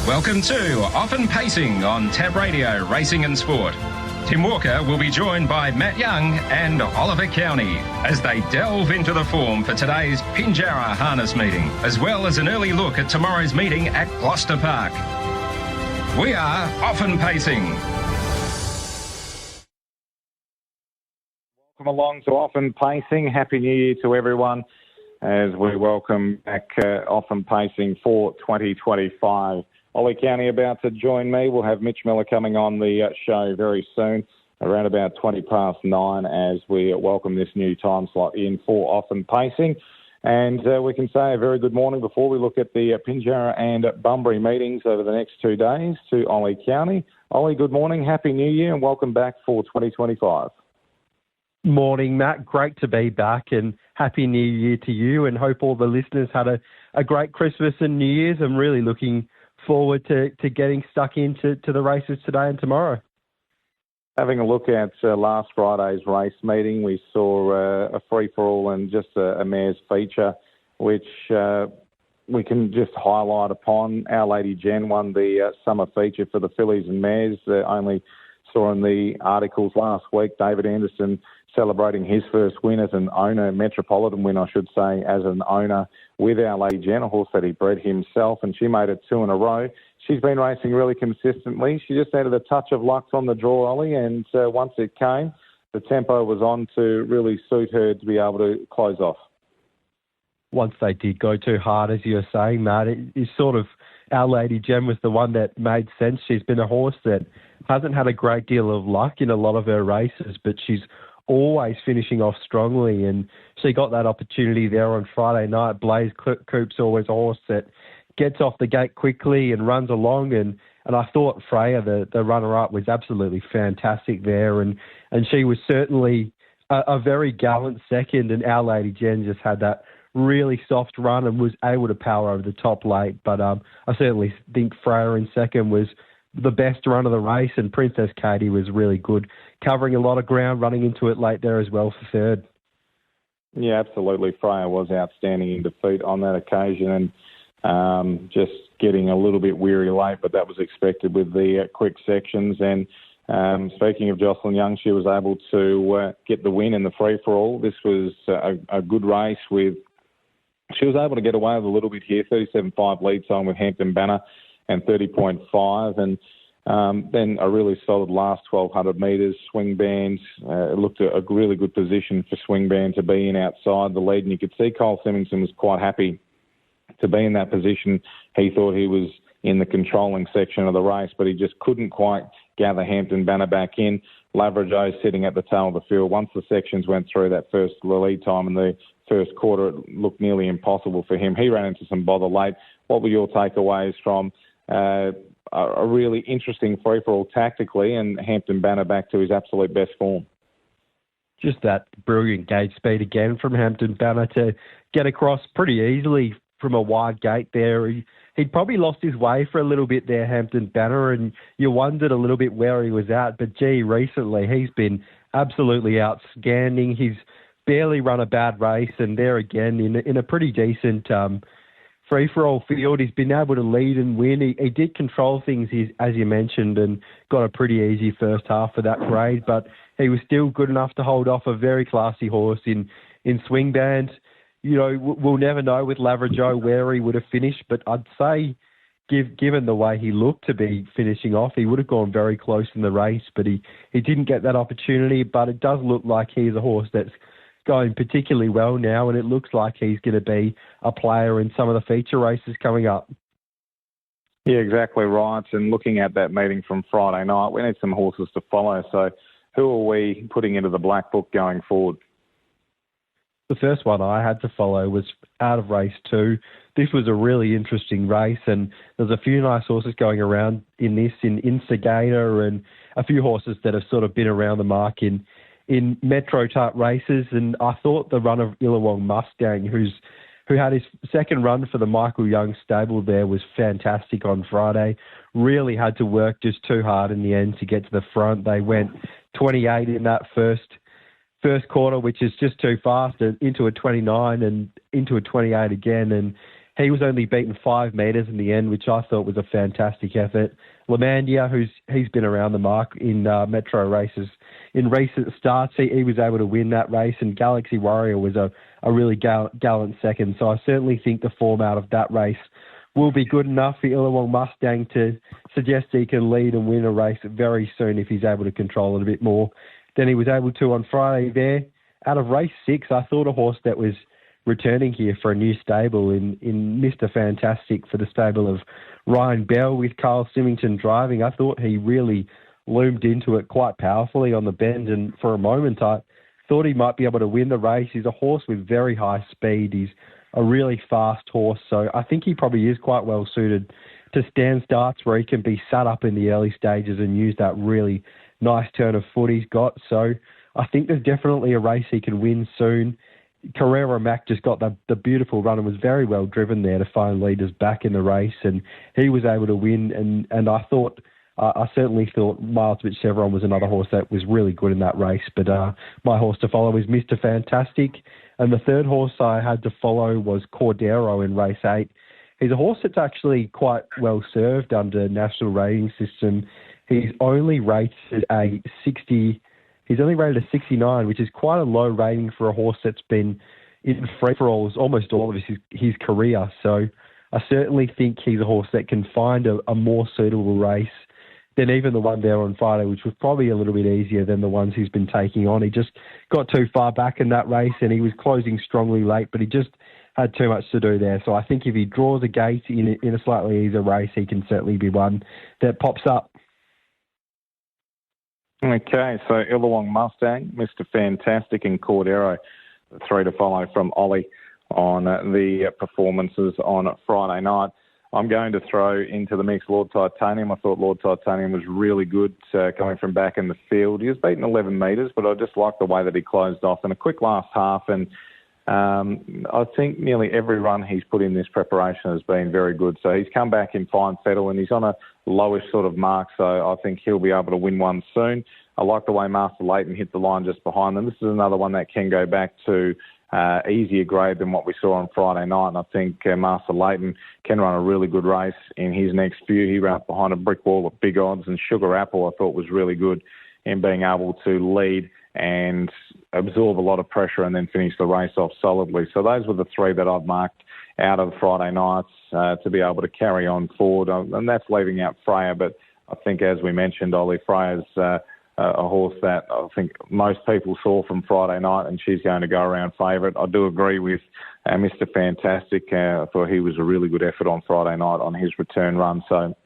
Welcome to Often Pacing on Tab Radio Racing and Sport. Tim Walker will be joined by Matt Young and Oliver Cownie as they delve into the form for today's Pinjarra harness meeting, as well as an early look at tomorrow's meeting at Gloucester Park. We are Often Pacing. Welcome along to Often Pacing. Happy New Year to everyone as we welcome back Often Pacing for 2025. Oli Cownie about to join me. We'll have Mitch Miller coming on the show very soon, around about 9:20, as we welcome this new time slot in for Often Pacing. And we can say a very good morning before we look at the Pinjarra and Bunbury meetings over the next 2 days to Oli Cownie. Oli, good morning, Happy New Year and welcome back for 2025. Morning, Matt. Great to be back and Happy New Year to you, and hope all the listeners had a great Christmas and New Year's. I'm really looking forward to getting stuck into the races today and tomorrow. Having a look at last Friday's race meeting, we saw a free-for-all and just a mare's feature, which we can just highlight upon. Our Lady Jen won the summer feature for the fillies and mares. Only saw in the articles last week David Anderson celebrating his first win as an owner, metropolitan win, I should say, as an owner with Our Lady Jen, a horse that he bred himself, and she made it 2 in a row. She's been racing really consistently. She just needed a touch of luck from the draw, Ollie, and once it came, the tempo was on to really suit her to be able to close off. Once they did go too hard, as you were saying, Matt, it's sort of Our Lady Jen was the one that made sense. She's been a horse that hasn't had a great deal of luck in a lot of her races, but she's always finishing off strongly, and she got that opportunity there on Friday night. Blaze Coop's always a horse that gets off the gate quickly and runs along, and I thought Freya, the runner-up, was absolutely fantastic there, and she was certainly a very gallant second, and Our Lady Jen just had that really soft run and was able to power over the top late. But I certainly think Freya in second was the best run of the race, and Princess Katie was really good, covering a lot of ground, running into it late there as well for third. Yeah, absolutely. Freya was outstanding in defeat on that occasion, and just getting a little bit weary late, but that was expected with the quick sections. And speaking of Jocelyn Young, she was able to get the win in the free-for-all. This was a good race with... She was able to get away with a little bit here, 37.5 lead time with Hampton Banner and 30.5, and then a really solid last 1,200 metres. Swing Band looked a really good position for Swing Band to be in outside the lead, and you could see Cole Semmington was quite happy to be in that position. He thought he was in the controlling section of the race, but he just couldn't quite gather Hampton Banner back in. Lavrageau sitting at the tail of the field. Once the sections went through that first lead time in the first quarter, it looked nearly impossible for him. He ran into some bother late. What were your takeaways from a really interesting free-for-all tactically, and Hampton Banner back to his absolute best form? Just that brilliant gate speed again from Hampton Banner to get across pretty easily from a wide gate there. He'd probably lost his way for a little bit there, Hampton Banner, and you wondered a little bit where he was at. But, gee, recently he's been absolutely outstanding. He's barely run a bad race, and there again in a pretty decent free-for-all field, he's been able to lead and win. He did control things, as you mentioned, and got a pretty easy first half for that grade, but he was still good enough to hold off a very classy horse in Swing Band. You know, we'll never know with Lavrageau where he would have finished, but I'd say, given the way he looked to be finishing off, he would have gone very close in the race, but he didn't get that opportunity. But it does look like he's a horse that's going particularly well now, and it looks like he's going to be a player in some of the feature races coming up. Yeah, exactly right. And looking at that meeting from Friday night, we need some horses to follow. So who are we putting into the black book going forward? The first one I had to follow was out of race 2. This was a really interesting race, and there's a few nice horses going around in this, in Instigator, and a few horses that have sort of been around the mark in Metro type races. And I thought the run of Illawong Mustang, who had his second run for the Michael Young stable there, was fantastic on Friday. Really had to work just too hard in the end to get to the front. They went 28 in that first quarter, which is just too fast, and into a 29 and into a 28 again. And he was only beaten 5 metres in the end, which I thought was a fantastic effort. Lamandia, he's been around the mark in metro races in recent starts, he was able to win that race, and Galaxy Warrior was a really gallant second. So I certainly think the form out of that race will be good enough for Illawong Mustang to suggest he can lead and win a race very soon if he's able to control it a bit more than he was able to on Friday there. Out of race 6, I thought a horse that was returning here for a new stable in Mr. Fantastic for the stable of Ryan Bell with Carl Symington driving. I thought he really loomed into it quite powerfully on the bend, and for a moment I thought he might be able to win the race. He's a horse with very high speed. He's a really fast horse, so I think he probably is quite well suited to stand starts where he can be sat up in the early stages and use that really nice turn of foot he's got. So I think there's definitely a race he can win soon. Carrera Mac just got the beautiful run and was very well driven there to find leaders back in the race, and he was able to win. And I certainly thought Miles Bit Chevron was another horse that was really good in that race. But my horse to follow is Mr. Fantastic. And the third horse I had to follow was Cordero in race 8. He's a horse that's actually quite well served under national rating system. He's only rated a 60. He's only rated a 69, which is quite a low rating for a horse that's been in free-for-alls almost all of his career. So I certainly think he's a horse that can find a more suitable race than even the one there on Friday, which was probably a little bit easier than the ones he's been taking on. He just got too far back in that race, and he was closing strongly late, but he just had too much to do there. So I think if he draws a gate in a slightly easier race, he can certainly be one that pops up. Okay, so Illawong Mustang, Mr. Fantastic, and Cordero, the 3 to follow from Ollie on the performances on Friday night. I'm going to throw into the mix Lord Titanium. I thought Lord Titanium was really good coming from back in the field. He was beaten 11 metres, but I just liked the way that he closed off in a quick last half. And I think nearly every run he's put in this preparation has been very good. So he's come back in fine fettle, and he's on a lowish sort of mark. So I think he'll be able to win one soon. I like the way Master Leighton hit the line just behind them. This is another one that can go back to easier grade than what we saw on Friday night. And I think Master Leighton can run a really good race in his next few. He ran up behind a brick wall at big odds, and Sugar Apple I thought was really good in being able to lead and absorb a lot of pressure and then finish the race off solidly. So those were the 3 that I've marked out of Friday nights to be able to carry on forward. And that's leaving out Freya, but I think, as we mentioned, Ollie, Freya's a horse that I think most people saw from Friday night, and she's going to go around favourite. I do agree with Mr. Fantastic. I thought he was a really good effort on Friday night on his return run. So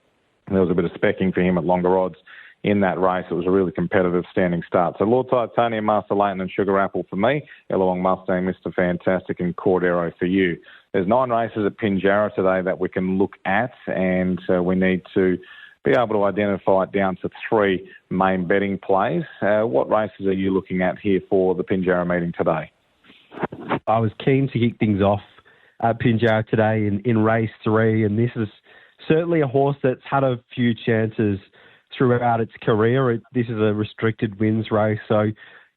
there was a bit of specking for him at longer odds in that race. It was a really competitive standing start. So Lord Titanium, Master Leighton and Sugar Apple for me, Illawong Mustang, Mr. Fantastic and Cordero for you. There's 9 races at Pinjarra today that we can look at, and we need to be able to identify it down to 3 main betting plays. What races are you looking at here for the Pinjarra meeting today? I was keen to kick things off at Pinjarra today in race 3, and this is certainly a horse that's had a few chances throughout its career. This is a restricted wins race, so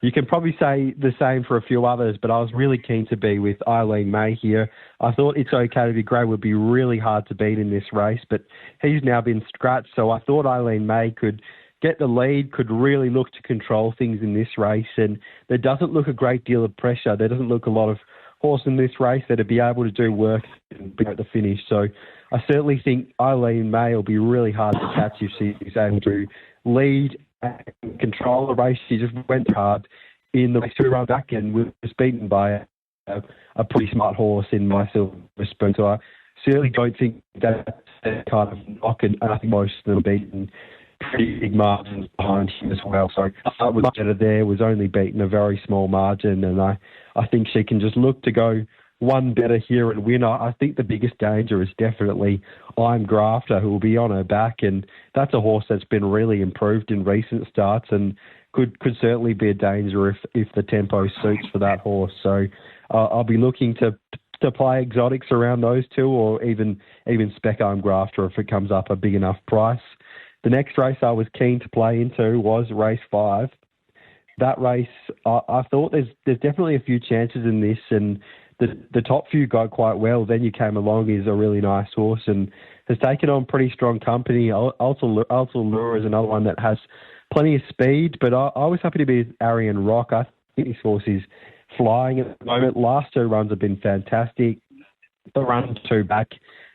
you can probably say the same for a few others, but I was really keen to be with Eileen May here. I thought It's Okay to Be Grey would be really hard to beat in this race, but he's now been scratched, so I thought Eileen May could get the lead, could really look to control things in this race, and there doesn't look a great deal of pressure. There doesn't look a lot of horse in this race that'd be able to do work and be at the finish. So I certainly think Eileen May will be really hard to catch if she's able to lead and control the race. She just went hard in the race 2 run back and was beaten by a pretty smart horse in My Silver Spoon. So I certainly don't think that's a kind of knock, and I think most of them are beaten pretty big margins behind him as well. So I was better there, was only beaten a very small margin, and I think she can just look to go one better here and win. I think the biggest danger is definitely I'm Grafter, who will be on her back, and that's a horse that's been really improved in recent starts and could certainly be a danger if the tempo suits for that horse. So I'll be looking to play exotics around those 2, or even spec I'm Grafter if it comes up a big enough price. The next race I was keen to play into was race 5. That race, I thought there's definitely a few chances in this, and the top few go quite well. Then You Came Along is a really nice horse and has taken on pretty strong company. Ultra Lure is another one that has plenty of speed, but I was happy to be with Arian Rock. I think this horse is flying at the moment. Last 2 runs have been fantastic. The run 2 back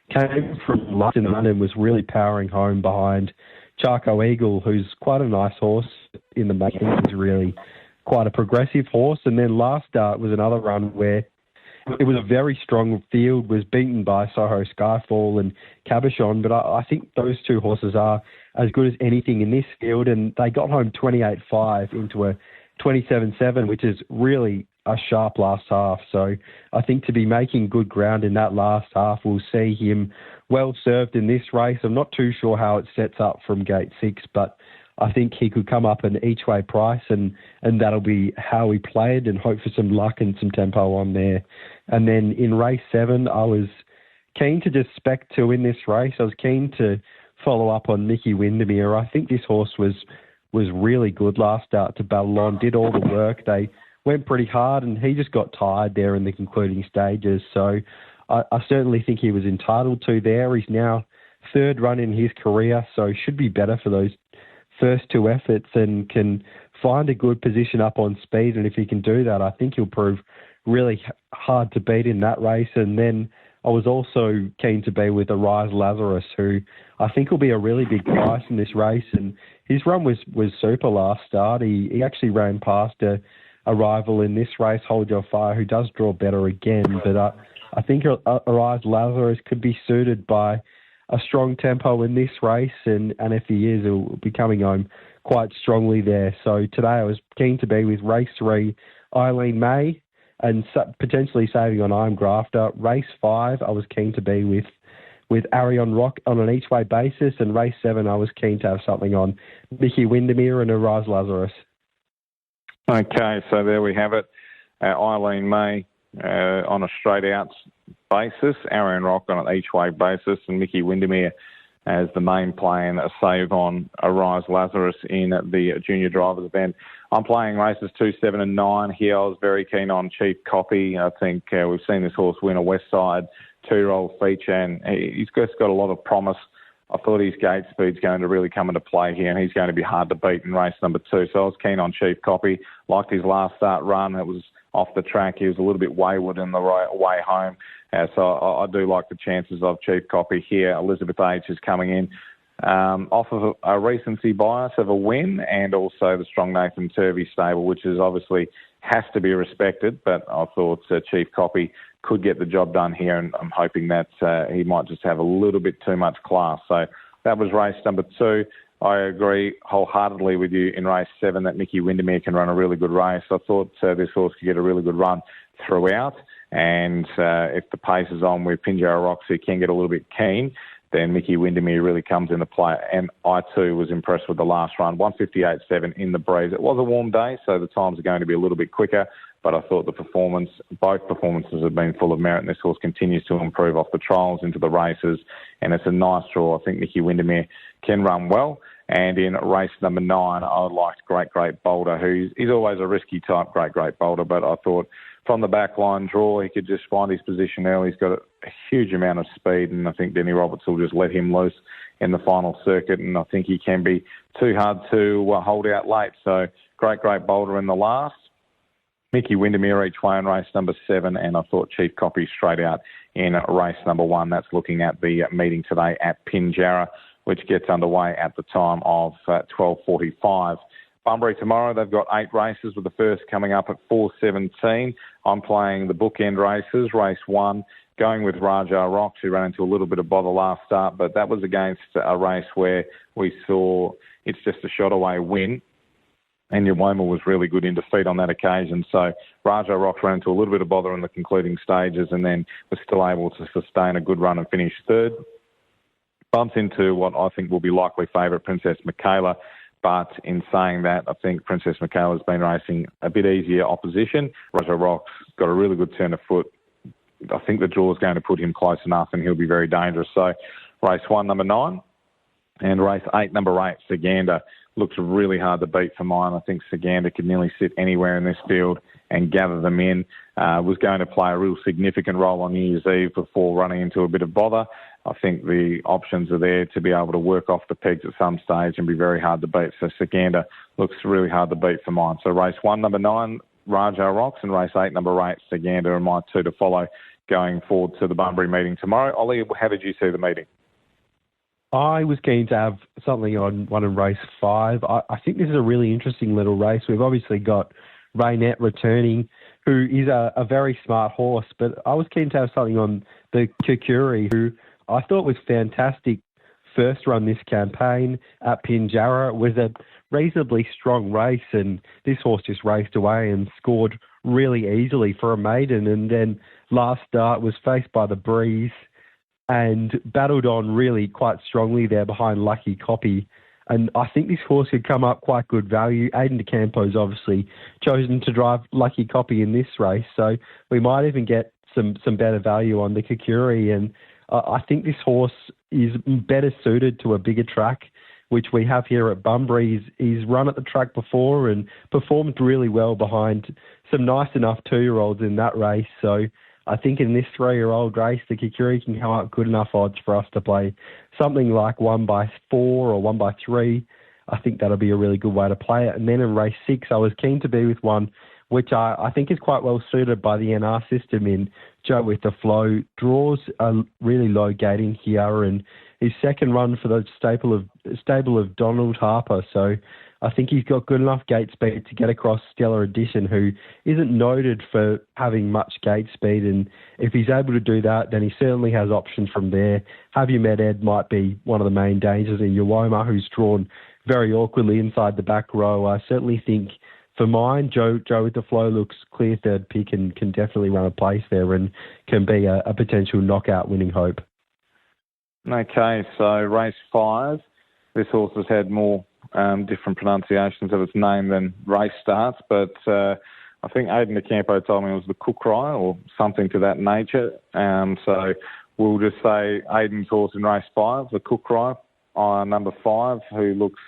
came from London and was really powering home behind Charco Eagle, who's quite a nice horse in the making. He's really quite a progressive horse. And then last start was another run where it was a very strong field, was beaten by Soho Skyfall and Cabochon, but I think those 2 horses are as good as anything in this field, and they got home 28.5 into a 27.7, which is really a sharp last half. So I think to be making good ground in that last half, we'll see him well served in this race. I'm not too sure how it sets up from gate 6, but I think he could come up an each-way price, and that'll be how he played, and hope for some luck and some tempo on there. And then in race 7, I was keen to just spec to win this race. I was keen to follow up on Mickey Windermere. I think this horse was really good last start to Babylon, did all the work. They went pretty hard, and he just got tired there in the concluding stages. So I certainly think he was entitled to there. He's now 3rd run in his career, so should be better for those first 2 efforts and can find a good position up on speed. And if he can do that, I think he'll prove really hard to beat in that race. And then I was also keen to be with Arise Lazarus, who I think will be a really big price in this race. And his run was super last start. He actually ran past a rival in this race, Hold Your Fire, who does draw better again. But I think Arise Lazarus could be suited by a strong tempo in this race, and if he is, he'll be coming home quite strongly there. So today I was keen to be with race 3, Eileen May, and potentially saving on I'm Grafter. Race 5, I was keen to be with Arion Rock on an each-way basis, and race 7, I was keen to have something on Mickey Windermere and Arise Lazarus. Okay, so there we have it. Eileen May on a straight-out basis, Arion Rock on an each-way basis, and Mickey Windermere as the main play and a save on Arise Lazarus in the junior drivers event. I'm playing races 2, 7 and 9 here. I was very keen on Chief Copy. I think we've seen this horse win a West Side 2-year-old feature, and he's just got a lot of promise. I thought his gate speed's going to really come into play here, and he's going to be hard to beat in race number 2. So I was keen on Chief Copy. Liked his last start run. It was off the track. He was a little bit wayward in the way home. So I do like the chances of Chief Copy here. Elizabeth H is coming in off of a recency bias of a win, and also the strong Nathan Turvey stable, which is obviously has to be respected. But I thought Chief Copy could get the job done here, and I'm hoping that he might just have a little bit too much class. So that was race number 2. I agree wholeheartedly with you in race 7 that Mickey Windermere can run a really good race. I thought this horse could get a really good run throughout, and if the pace is on with Pinjarra Rocks, who can get a little bit keen, then Mickey Windermere really comes into play. And I too was impressed with the last run, 158.7 in the breeze. It was a warm day, so the times are going to be a little bit quicker, but I thought both performances have been full of merit, and this horse continues to improve off the trials into the races, and it's a nice draw. I think Mickey Windermere can run well. And in race number 9, I liked Great Boulder, he's always a risky type, Great Boulder, but I thought from the back line draw, he could just find his position early. He's got a huge amount of speed, and I think Denny Roberts will just let him loose in the final circuit, and I think he can be too hard to hold out late. So Great Boulder in the last. Mickey Windermere each way in race number 7, and I thought Chief Copy straight out in race number 1. That's looking at the meeting today at Pinjarra, which gets underway at the time of 12:45. Bunbury tomorrow, they've got 8 races, with the first coming up at 4:17. I'm playing the bookend races. Race 1, going with Raja Rocks, who ran into a little bit of bother last start, but that was against a race where we saw it's just a shot away win, and Yawoma was really good in defeat on that occasion. So Raja Rocks ran into a little bit of bother in the concluding stages, and then was still able to sustain a good run and finish 3rd. Bumps into what I think will be likely favourite, Princess Michaela. But in saying that, I think Princess Michaela's been racing a bit easier opposition. Raja Rocks got a really good turn of foot. I think the draw is going to put him close enough, and he'll be very dangerous. So race 1, number 9. And race 8, number 8, Saganda, looks really hard to beat for mine. I think Saganda could nearly sit anywhere in this field and gather them in. Was going to play a real significant role on New Year's Eve before running into a bit of bother. I think the options are there to be able to work off the pegs at some stage and be very hard to beat. So Saganda looks really hard to beat for mine. So race 1, number 9, Raja Rocks, and race 8, number 8, Saganda are my 2 to follow going forward to the Bunbury meeting tomorrow. Ollie, how did you see the meeting? I was keen to have something on one in race 5. I think this is a really interesting little race. We've obviously got Raynette returning, who is a very smart horse, but I was keen to have something on the Kukuri, who I thought was fantastic first run this campaign at Pinjarra. It was a reasonably strong race, and this horse just raced away and scored really easily for a maiden, and then last start was faced by the breeze and battled on really quite strongly there behind Lucky Copy. And I think this horse could come up quite good value. Aidan DeCampo's obviously chosen to drive Lucky Copy in this race, so we might even get some better value on the Kukuri. And I think this horse is better suited to a bigger track, which we have here at Bunbury. He's run at the track before and performed really well behind some nice enough 2-year-olds in that race. So I think in this 3-year-old race, the Kukuri can come up good enough odds for us to play something like 1/4 or 1/3. I think that'll be a really good way to play it. And then in race 6, I was keen to be with one which I think is quite well suited by the NR system in Joe with the Flow. Draws a really low gating here, and his second run for the stable of Donald Harper. So I think he's got good enough gate speed to get across Stellar Edition, who isn't noted for having much gate speed. And if he's able to do that, then he certainly has options from there. Have You Met Ed might be one of the main dangers in Uwoma, who's drawn very awkwardly inside the back row. I certainly think for mine, Joe with the Flow looks clear third pick and can definitely run a place there and can be a potential knockout winning hope. Okay, so race 5. This horse has had more different pronunciations of its name than race starts, but I think Aidan DeCampo told me it was the Cookry or something to that nature. So we'll just say Aidan's horse in race 5, the Cookry, number 5, who looks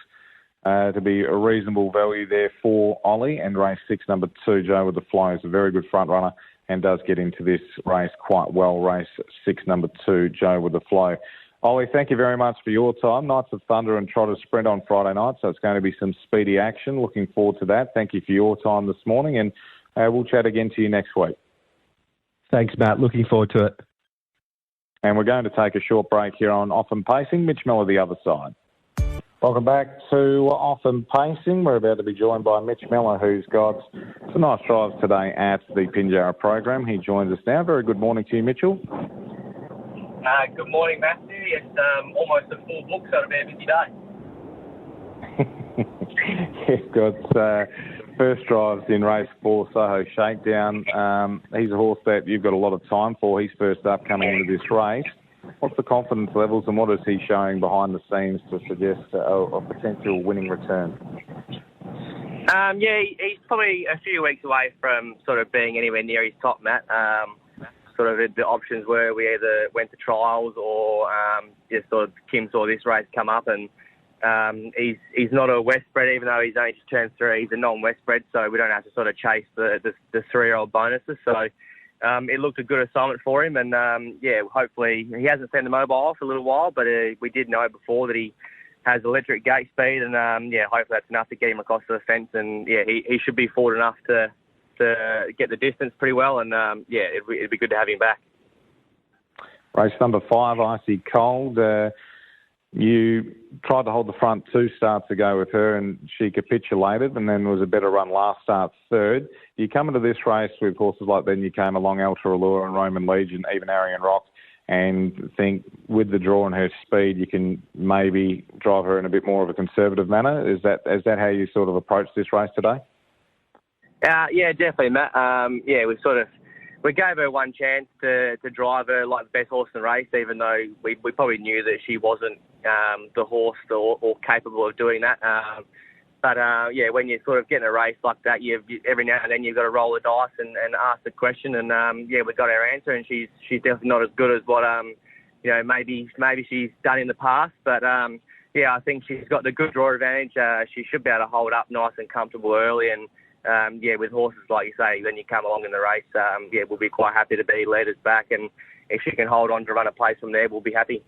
to be a reasonable value there for Ollie. And race 6, number 2, Joe with the Flow, is a very good front runner and does get into this race quite well. Race 6, number 2, Joe with the Flow. Ollie, thank you very much for your time. Knights of Thunder and Trotters sprint on Friday night, so it's going to be some speedy action. Looking forward to that. Thank you for your time this morning, and we'll chat again to you next week. Thanks, Matt. Looking forward to it. And we're going to take a short break here on Off and Pacing. Mitch Miller the other side. Welcome back to Off and Pacing. We're about to be joined by Mitch Miller, who's got some nice drives today at the Pinjarra program. He joins us now. Very good morning to you, Mitchell. Good morning, Matthew. It's almost a full book, so it'll be a busy day. You've got first drives in race 4, Soho Shakedown. He's a horse that you've got a lot of time for. He's first up coming into this race. What's the confidence levels and what is he showing behind the scenes to suggest a potential winning return? He's probably a few weeks away from sort of being anywhere near his top, Matt. Sort of the options were we either went to trials or just sort of Kim saw this race come up, and he's not a West bred, even though he's only just turned 3. He's a non-West bred, so we don't have to sort of chase the 3-year-old bonuses. So it looked a good assignment for him, and hopefully he hasn't sent the mobile for a little while, but we did know before that he has electric gate speed, and hopefully that's enough to get him across the fence, and he should be forward enough to get the distance pretty well, and it'd be good to have him back. Race number 5, Icy Cold. You tried to hold the front 2 starts ago with her, and she capitulated, and then was a better run last start, 3rd. You come into this race with horses like Then You Came Along, Ultra Allure and Roman Legion, even Arian Rock, and think with the draw and her speed, you can maybe drive her in a bit more of a conservative manner. Is that how you sort of approach this race today? Yeah, definitely, Matt. We gave her one chance to drive her like the best horse in the race, even though we probably knew that she wasn't the horse or capable of doing that. When you sort of get in a race like that, every now and then you've got to roll the dice and ask the question. And we got our answer, and she's definitely not as good as what maybe she's done in the past. But yeah, I think she's got the good draw advantage. She should be able to hold up nice and comfortable early. And, with horses, like you say, then you come along in the race, we'll be quite happy to be leaders back. And if she can hold on to run a place from there, we'll be happy.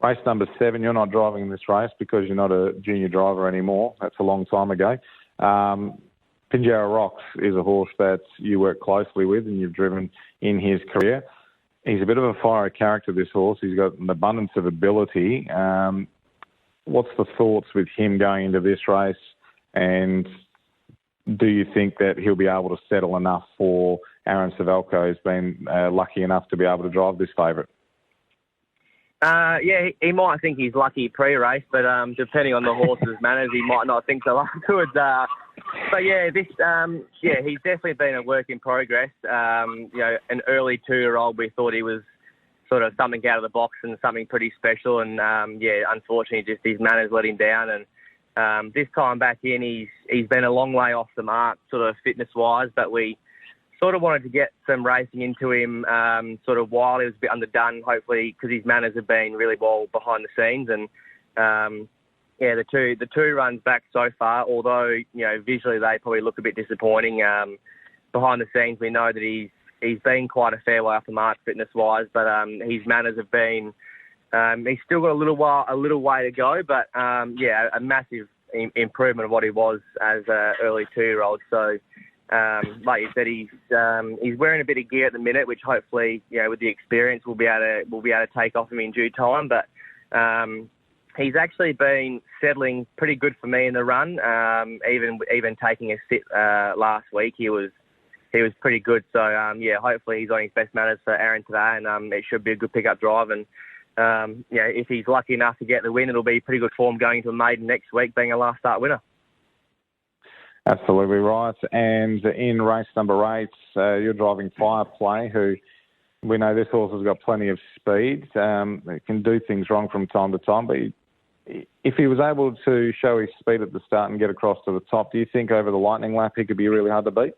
Race number 7, you're not driving in this race because you're not a junior driver anymore. That's a long time ago. Pinjarra Rocks is a horse that you work closely with and you've driven in his career. He's a bit of a fiery character, this horse. He's got an abundance of ability. What's the thoughts with him going into this race? And do you think that he'll be able to settle enough for Aaron Savelko, who's been lucky enough to be able to drive this favourite? He might think he's lucky pre-race, but depending on the horse's manners, he might not think so afterwards. He's definitely been a work in progress. An early 2-year-old, we thought he was sort of something out of the box and something pretty special. And unfortunately, just his manners let him down. And this time back in, he's been a long way off the mark, sort of fitness-wise. But we sort of wanted to get some racing into him sort of while he was a bit underdone, hopefully, because his manners have been really well behind the scenes. And the two runs back so far, although visually they probably look a bit disappointing. Behind the scenes, we know that he's been quite a fair way off the mark fitness wise, but his manners have been. He's still got a little way to go, but a massive improvement of what he was as an early 2-year-old. So. Like you said, he's wearing a bit of gear at the minute, which hopefully, with the experience, we'll be able to take off him in due time. But he's actually been settling pretty good for me in the run. Even taking a sit last week, he was pretty good. So hopefully he's on his best manners for Aaron today, and it should be a good pickup drive. And if he's lucky enough to get the win, it'll be pretty good form going into a maiden next week, being a last start winner. Absolutely right. And in race number 8, you're driving Fireplay, who we know this horse has got plenty of speed. It can do things wrong from time to time, but if he was able to show his speed at the start and get across to the top, do you think over the lightning lap he could be really hard to beat?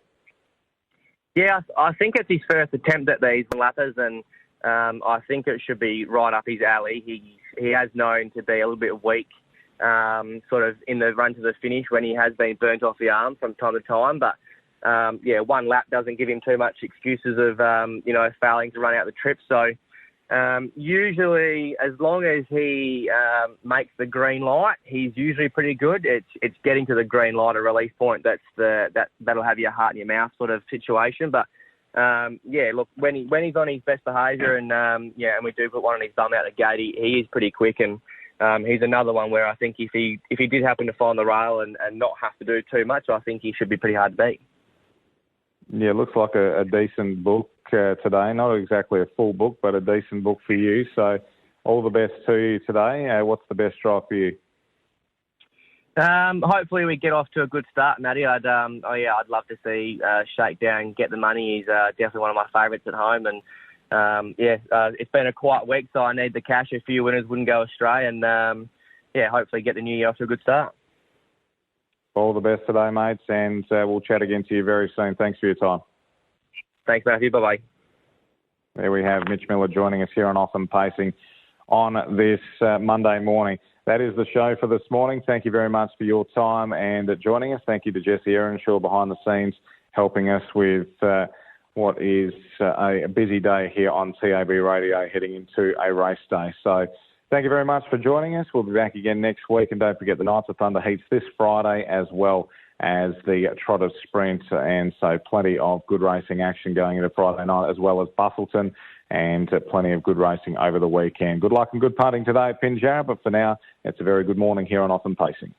Yeah, I think it's his first attempt at these lappers, and I think it should be right up his alley. He has known to be a little bit weak sort of in the run to the finish when he has been burnt off the arm from time to time. But, one lap doesn't give him too much excuses of, failing to run out the trip. So usually as long as he makes the green light, he's usually pretty good. It's getting to the green light, a release point, that'll have your heart in your mouth sort of situation. But, when he's on his best behaviour and we do put one on his bum out the gate, he is pretty quick. And he's another one where I think if he did happen to find the rail and not have to do too much, I think he should be pretty hard to beat. Yeah, looks like a decent book today. Not exactly a full book, but a decent book for you. So all the best to you today. What's the best drive for you? Hopefully we get off to a good start, Matty. I'd love to see Shakedown get the money. He's definitely one of my favourites at home. And it's been a quiet week, so I need the cash. A few winners wouldn't go astray, and hopefully get the new year off to a good start. All the best today, mates, and we'll chat again to you very soon. Thanks for your time. Thanks, Matthew. Bye-bye. There we have Mitch Miller joining us here on Off and Pacing on this Monday morning. That is the show for this morning. Thank you very much for your time and joining us. Thank you to Jesse Earnshaw behind the scenes, helping us with what is a busy day here on TAB Radio heading into a race day. So thank you very much for joining us. We'll be back again next week. And don't forget the Knights of Thunder heats this Friday as well as the Trotters Sprint. And so plenty of good racing action going into Friday night as well as Bustleton, and plenty of good racing over the weekend. Good luck and good putting today at Pinjarra. But for now, it's a very good morning here on Off and Pacing.